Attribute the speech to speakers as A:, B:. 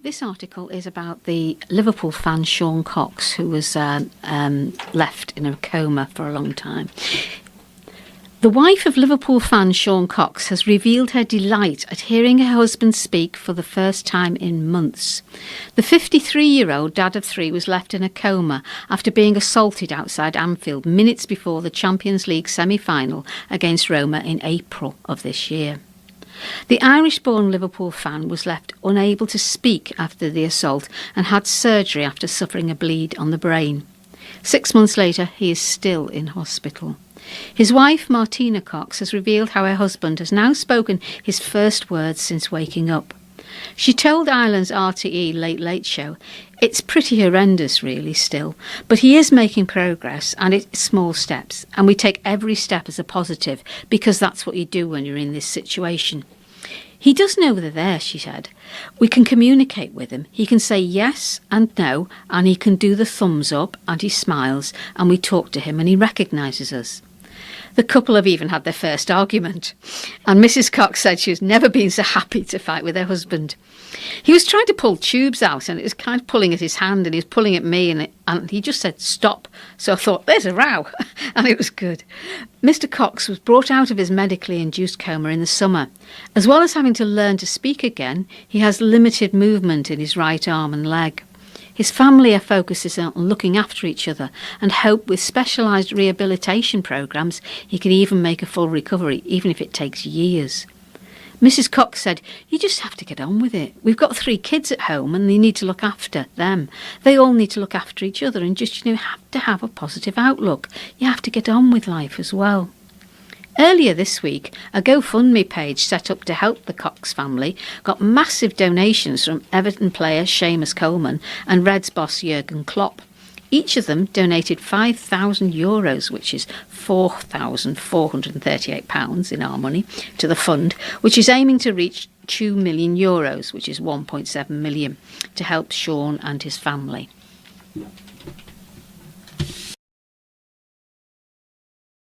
A: This article is about the Liverpool fan Sean Cox, who was left in a coma for a long time. The wife of Liverpool fan Sean Cox has revealed her delight at hearing her husband speak for the first time in months. The 53-year-old dad of three was left in a coma after being assaulted outside Anfield minutes before the Champions League semi-final against Roma in April of this year. The Irish-born Liverpool fan was left unable to speak after the assault and had surgery after suffering a bleed on the brain. 6 months later, he is still in hospital. His wife, Martina Cox, has revealed how her husband has now spoken his first words since waking up. She told Ireland's RTE Late Late Show, "It's pretty horrendous really still, but he is making progress and it's small steps, and we take every step as a positive because that's what you do when you're in this situation. He does know they're there," she said. "We can communicate with him. He can say yes and no, and he can do the thumbs up, and he smiles, and we talk to him and he recognises us." The couple have even had their first argument, and Mrs. Cox said she has never been so happy to fight with her husband. He was trying to pull tubes out, and it was kind of pulling at his hand, and he was pulling at me, and he just said stop. So I thought, there's a row, and it was good. Mr. Cox was brought out of his medically induced coma in the summer. As well as having to learn to speak again, he has limited movement in his right arm and leg. His family are focuses on looking after each other and hope with specialised rehabilitation programmes he can even make a full recovery, even if it takes years. Mrs. Cox said, "You just have to get on with it. We've got 3 kids at home and they need to look after them. They all need to look after each other and just, have to have a positive outlook. You have to get on with life as well." Earlier this week, a GoFundMe page set up to help the Cox family got massive donations from Everton player Seamus Coleman and Reds boss Jurgen Klopp. Each of them donated €5,000, which is £4,438 in our money, to the fund, which is aiming to reach €2 million, which is 1.7 million, to help Sean and his family.